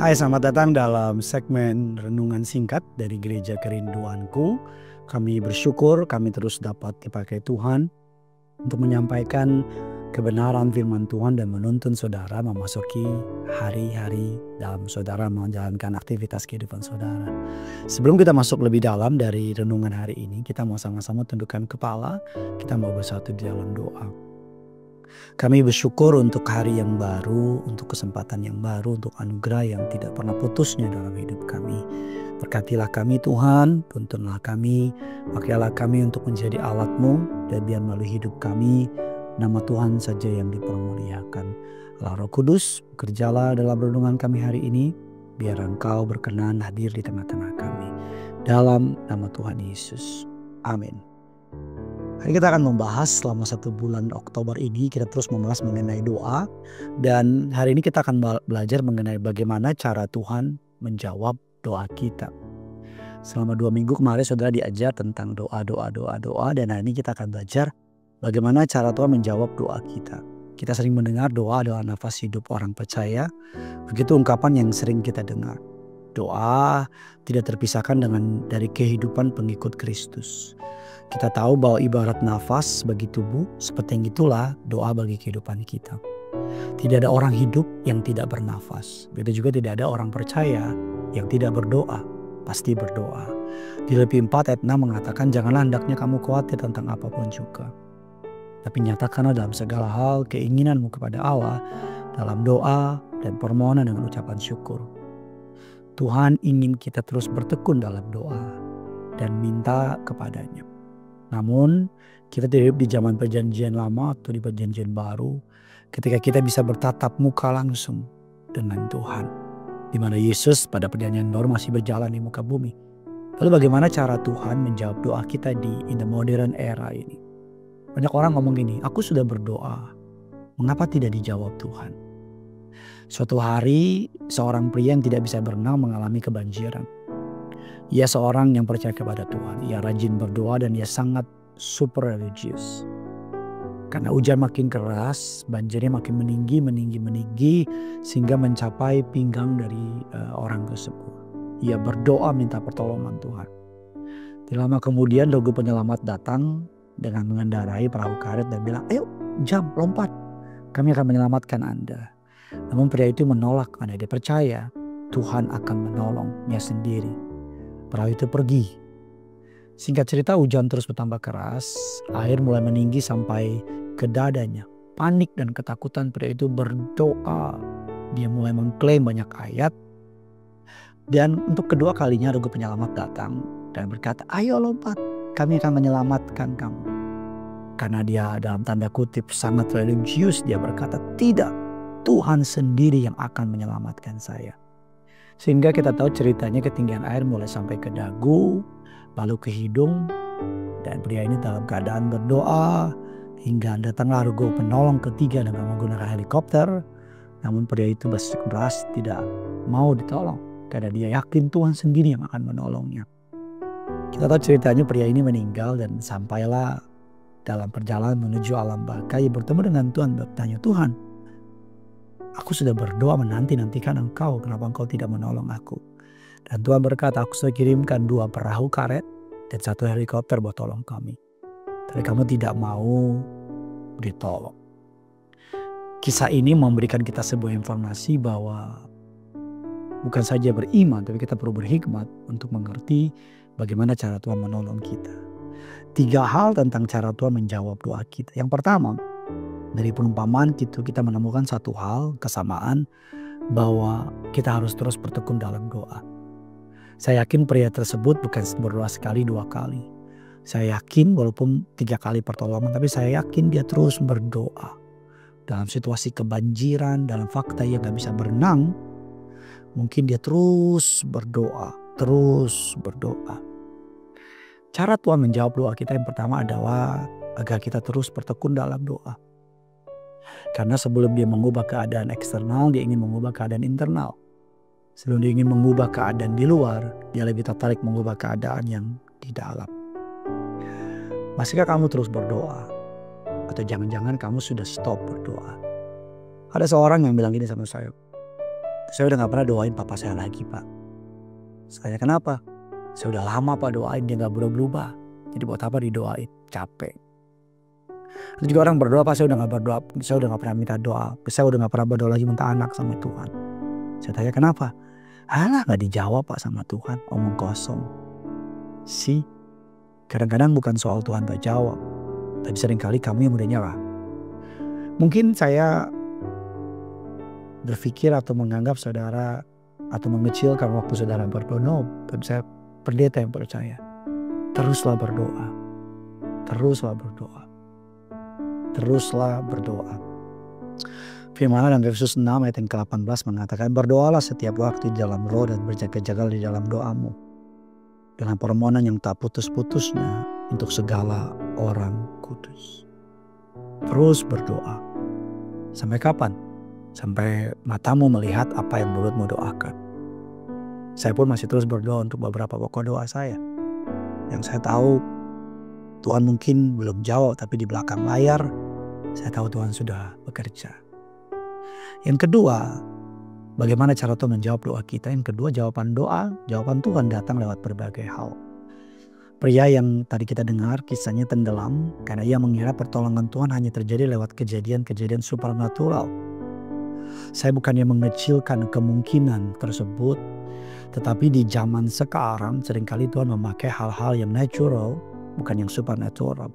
Hai, selamat datang dalam segmen renungan singkat dari Gereja Kerinduanku. Kami bersyukur kami terus dapat dipakai Tuhan untuk menyampaikan kebenaran firman Tuhan dan menuntun saudara memasuki hari-hari dalam saudara menjalankan aktivitas kehidupan saudara. Sebelum kita masuk lebih dalam dari renungan hari ini, kita mau sama-sama tundukkan kepala, kita mau bersatu di dalam doa. Kami bersyukur untuk hari yang baru, untuk kesempatan yang baru, untuk anugerah yang tidak pernah putusnya dalam hidup kami. Berkatilah kami Tuhan, tuntunlah kami, pakailah kami untuk menjadi alat-Mu, dan biar melalui hidup kami, nama Tuhan saja yang dipermuliakan. Allah Roh Kudus, bekerjalah dalam renungan kami hari ini, biar Engkau berkenan hadir di tengah-tengah kami. Dalam nama Tuhan Yesus. Amin. Hari kita akan membahas selama 1 bulan Oktober ini, kita terus membahas mengenai doa. Dan hari ini kita akan belajar mengenai bagaimana cara Tuhan menjawab doa kita. Selama 2 minggu kemarin saudara diajar tentang doa. Dan hari ini kita akan belajar bagaimana cara Tuhan menjawab doa kita. Kita sering mendengar doa adalah nafas hidup orang percaya. Begitu ungkapan yang sering kita dengar. Doa tidak terpisahkan dari kehidupan pengikut Kristus. Kita tahu bahwa ibarat nafas bagi tubuh, seperti yang itulah doa bagi kehidupan kita. Tidak ada orang hidup yang tidak bernafas. Begitu juga tidak ada orang percaya yang tidak berdoa. Pasti berdoa. Di Filipi 4 ayat 6 mengatakan, janganlah hendaknya kamu khawatir tentang apapun juga. Tapi nyatakanlah dalam segala hal keinginanmu kepada Allah dalam doa dan permohonan dengan ucapan syukur. Tuhan ingin kita terus bertekun dalam doa dan minta kepadanya. Namun kita tidak hidup di zaman perjanjian lama atau di perjanjian baru ketika kita bisa bertatap muka langsung dengan Tuhan. Di mana Yesus pada perjanjian baru masih berjalan di muka bumi. Lalu bagaimana cara Tuhan menjawab doa kita in the modern era ini? Banyak orang ngomong gini, aku sudah berdoa, mengapa tidak dijawab Tuhan? Suatu hari seorang pria yang tidak bisa berenang mengalami kebanjiran. Ia seorang yang percaya kepada Tuhan. Ia rajin berdoa dan ia sangat super religius. Karena hujan makin keras, banjirnya makin meninggi sehingga mencapai pinggang dari orang tersebut. Ia berdoa minta pertolongan Tuhan. Tidak lama kemudian Rogo Penyelamat datang dengan mengendarai perahu karet dan bilang, ayo jump, lompat. Kami akan menyelamatkan Anda. Namun pria itu menolak karena dia percaya Tuhan akan menolongnya sendiri. Perahu itu pergi. Singkat cerita hujan terus bertambah keras. Air mulai meninggi sampai ke dadanya. Panik dan ketakutan pria itu berdoa. Dia mulai mengklaim banyak ayat. Dan untuk kedua kalinya Rogo Penyelamat datang dan berkata, ayo lompat. Kami akan menyelamatkan kamu. Karena dia dalam tanda kutip sangat religius. Dia berkata, tidak. Tuhan sendiri yang akan menyelamatkan saya. Sehingga kita tahu ceritanya ketinggian air mulai sampai ke dagu, lalu ke hidung. Dan pria ini dalam keadaan berdoa hingga datanglah Rogo penolong ketiga dengan menggunakan helikopter. Namun pria itu bersikeras tidak mau ditolong karena dia yakin Tuhan sendiri yang akan menolongnya. Kita tahu ceritanya pria ini meninggal dan sampailah dalam perjalanan menuju alam baka. Ia bertemu dengan Tuhan bertanya, Tuhan, aku sudah berdoa menanti-nantikan Engkau, kenapa Engkau tidak menolong aku? Dan Tuhan berkata, aku sudah kirimkan 2 perahu karet dan 1 helikopter buat tolong kami. Tapi kamu tidak mau ditolong. Kisah ini memberikan kita sebuah informasi bahwa bukan saja beriman, tapi kita perlu berhikmat untuk mengerti bagaimana cara Tuhan menolong kita. 3 hal tentang cara Tuhan menjawab doa kita. Yang pertama, dari perumpamaan itu kita menemukan satu hal, kesamaan, bahwa kita harus terus bertekun dalam doa. Saya yakin pria tersebut bukan berdoa sekali 2 kali. Saya yakin walaupun 3 kali pertolongan, tapi saya yakin dia terus berdoa. Dalam situasi kebanjiran, dalam fakta ia gak bisa berenang, mungkin dia terus berdoa. Cara Tuhan menjawab doa kita yang pertama adalah agar kita terus bertekun dalam doa. Karena sebelum dia mengubah keadaan eksternal, dia ingin mengubah keadaan internal. Sebelum dia ingin mengubah keadaan di luar, dia lebih tertarik mengubah keadaan yang di dalam. Masihkah kamu terus berdoa? Atau jangan-jangan kamu sudah stop berdoa? Ada seorang yang bilang gini sama saya, Saya udah gak pernah doain papa saya lagi, Pak. Saya kenapa? Saya udah lama, Pak, doain, dia gak berubah-berubah. Jadi buat apa didoain? Capek. Ada juga orang berdoa, Pak, saya udah gak berdoa, saya udah gak pernah minta doa. Saya udah gak pernah berdoa lagi minta anak sama Tuhan. Saya tanya kenapa? Alah, gak dijawab, Pak, sama Tuhan. Omong kosong. Kadang-kadang bukan soal Tuhan gak jawab, tapi seringkali kamu yang udah nyerah. Mungkin saya berpikir atau menganggap saudara atau mengecilkan waktu saudara berdoa. No, tapi saya pendeta yang percaya. Teruslah berdoa. Teruslah berdoa. Teruslah berdoa. Firman dalam Efesus 6 ayat yang ke-18 mengatakan, berdoalah setiap waktu di dalam roh dan berjaga-jaga di dalam doamu, dengan permohonan yang tak putus-putusnya untuk segala orang kudus. Terus berdoa. Sampai kapan? Sampai matamu melihat apa yang mulutmu doakan. Saya pun masih terus berdoa untuk beberapa pokok doa saya. Yang saya tahu Tuhan mungkin belum jawab, tapi di belakang layar saya tahu Tuhan sudah bekerja. Yang kedua, bagaimana cara Tuhan menjawab doa kita? Yang kedua, jawaban Tuhan datang lewat berbagai hal. Pria yang tadi kita dengar kisahnya tenggelam karena ia mengira pertolongan Tuhan hanya terjadi lewat kejadian-kejadian supernatural. Saya bukannya mengecilkan kemungkinan tersebut, tetapi di zaman sekarang seringkali Tuhan memakai hal-hal yang natural, bukan yang supernatural.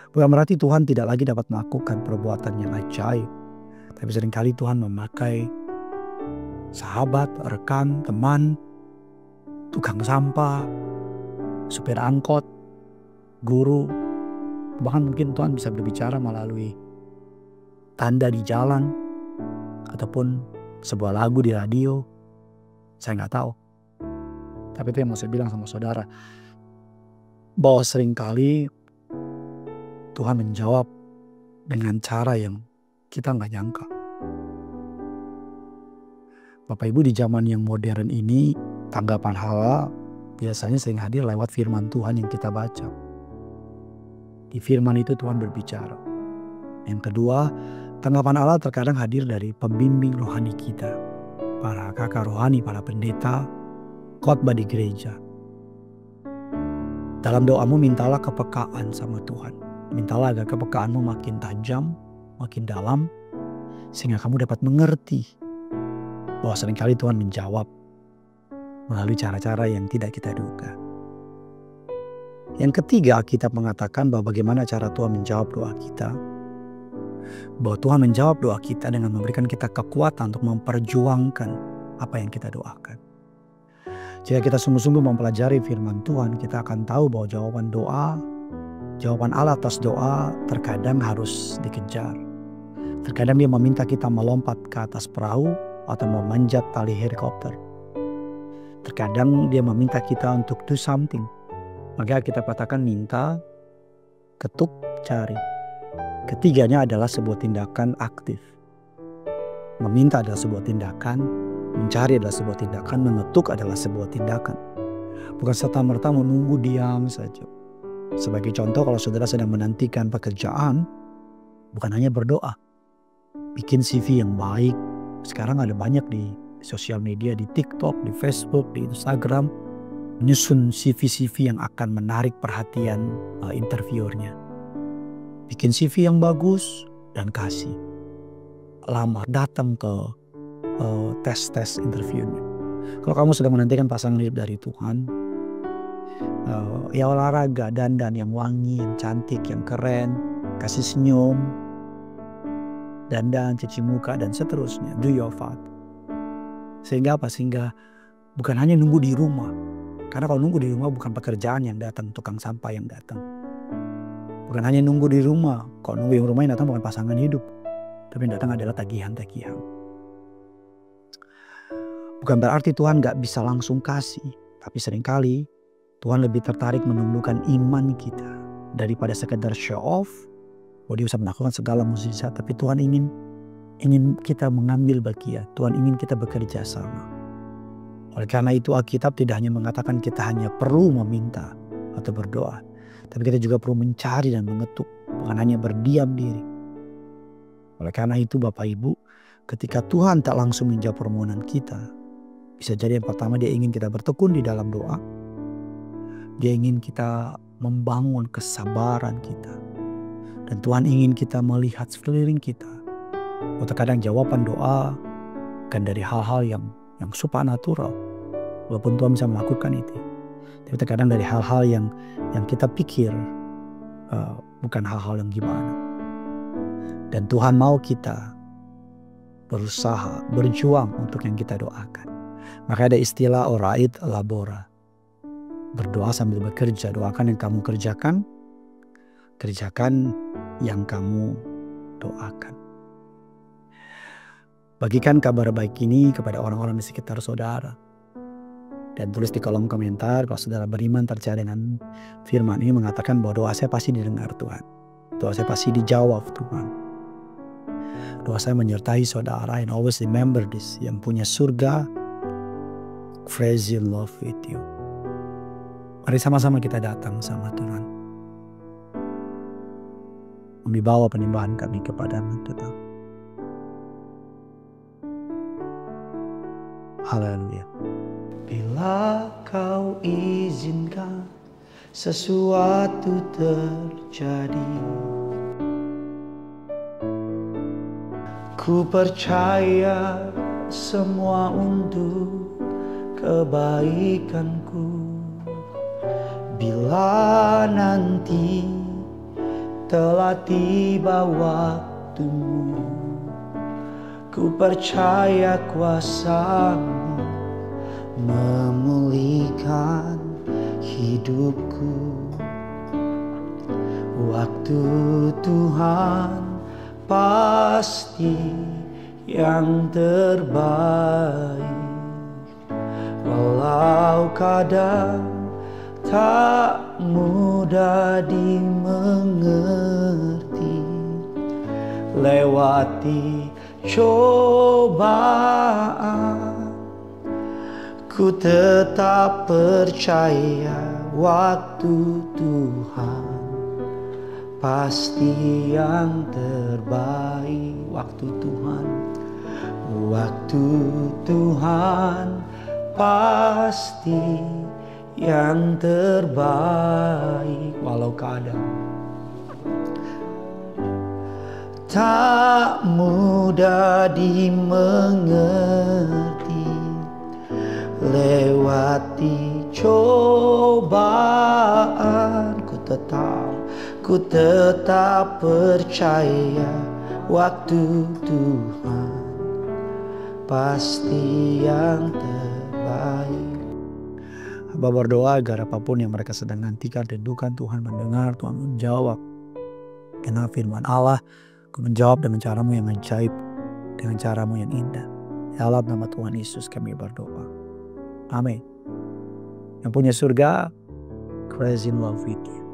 Bukan berarti Tuhan tidak lagi dapat melakukan perbuatan yang ajaib, tapi seringkali Tuhan memakai sahabat, rekan, teman, tukang sampah, supir angkot, guru. Bahkan mungkin Tuhan bisa berbicara melalui tanda di jalan ataupun sebuah lagu di radio. Saya nggak tahu. Tapi itu yang mau saya bilang sama saudara, bahwa seringkali Tuhan menjawab dengan cara yang kita nggak nyangka. Bapak Ibu, di zaman yang modern ini, tanggapan Allah biasanya sering hadir lewat firman Tuhan yang kita baca. Di firman itu Tuhan berbicara. Yang kedua, tanggapan Allah terkadang hadir dari pembimbing rohani kita. Para kakak rohani, para pendeta, khotbah di gereja. Dalam doamu mintalah kepekaan sama Tuhan. Mintalah agar kepekaanmu makin tajam, makin dalam, sehingga kamu dapat mengerti bahwa seringkali Tuhan menjawab melalui cara-cara yang tidak kita duga. Yang ketiga, Alkitab mengatakan bahwa bagaimana cara Tuhan menjawab doa kita. Bahwa Tuhan menjawab doa kita dengan memberikan kita kekuatan untuk memperjuangkan apa yang kita doakan. Jika kita sungguh-sungguh mempelajari firman Tuhan, kita akan tahu bahwa jawaban Allah atas doa terkadang harus dikejar. Terkadang dia meminta kita melompat ke atas perahu atau memanjat tali helikopter. Terkadang dia meminta kita untuk do something. Maka kita katakan minta, ketuk, cari. Ketiganya adalah sebuah tindakan aktif. Meminta adalah sebuah tindakan, mencari adalah sebuah tindakan, mengetuk adalah sebuah tindakan. Bukan serta-merta menunggu diam saja. Sebagai contoh, kalau saudara sedang menantikan pekerjaan, bukan hanya berdoa. Bikin CV yang baik. Sekarang ada banyak di sosial media, di TikTok, di Facebook, di Instagram, menyusun CV-CV yang akan menarik perhatian interviewernya. Bikin CV yang bagus dan kasih. Lamar, datang ke tes interviewnya. Kalau kamu sedang menantikan pasangan hidup dari Tuhan, ya olahraga, dandan yang wangi, yang cantik, yang keren, kasih senyum, dandan, cuci muka, dan seterusnya. Do your part. Sehingga apa? Sehingga bukan hanya nunggu di rumah. Karena kalau nunggu di rumah bukan pekerjaan yang datang, tukang sampah yang datang. Bukan hanya nunggu di rumah. Kalau nunggu di rumah yang datang bukan pasangan hidup. Tapi yang datang adalah tagihan-tagihan. Bukan berarti Tuhan gak bisa langsung kasih. Tapi seringkali Tuhan lebih tertarik menumbuhkan iman kita daripada sekedar show off. Bahwa dia bisa melakukan segala mukjizat. Tapi Tuhan ingin kita mengambil bagian. Tuhan ingin kita bekerja sama. Oleh karena itu Alkitab tidak hanya mengatakan kita hanya perlu meminta atau berdoa. Tapi kita juga perlu mencari dan mengetuk. Bukan hanya berdiam diri. Oleh karena itu Bapak Ibu, ketika Tuhan tak langsung menjawab permohonan kita, bisa jadi yang pertama dia ingin kita bertekun di dalam doa. Dia ingin kita membangun kesabaran kita. Dan Tuhan ingin kita melihat sekeliling kita. Terkadang jawaban doa kan dari hal-hal yang supernatural. Walaupun Tuhan bisa melakukan itu. Tapi terkadang dari hal-hal yang kita pikir bukan hal-hal yang gimana. Dan Tuhan mau kita berusaha, berjuang untuk yang kita doakan. Maka ada istilah orait labora. Berdoa sambil bekerja. Doakan yang kamu kerjakan. Kerjakan yang kamu doakan. Bagikan kabar baik ini kepada orang-orang di sekitar saudara. Dan tulis di kolom komentar kalau saudara beriman percaya dengan firman ini mengatakan bahwa doa saya pasti didengar Tuhan. Doa saya pasti dijawab Tuhan. Doa saya menyertai saudara, and always remember this. Yang punya surga, crazy in love with you. Mari sama-sama kita datang sama Tuhan. Membawa penyembahan kami kepada-Mu Tuhan. Haleluya. Bila Kau izinkan sesuatu terjadi, ku percaya semua untuk kebaikanku. Bila nanti telah tiba waktumu, ku percaya kuasa-Mu memulihkan hidupku. Waktu Tuhan pasti yang terbaik. Walau kadang tak mudah dimengerti, lewati cobaan, ku tetap percaya waktu Tuhan pasti yang terbaik. Waktu Tuhan pasti yang terbaik. Walau kadang tak mudah dimengerti, lewati cobaan, ku tetap percaya waktu Tuhan pasti yang terbaik. Hamba berdoa agar apapun yang mereka sedang nantikan, rindukan, Tuhan mendengar, Tuhan menjawab. Karena firman Allah, Kau menjawab dengan cara-Mu yang ajaib, dengan cara-Mu yang indah. Dalam nama Tuhan Yesus kami berdoa. Amin. Yang punya surga, crazy in love with you.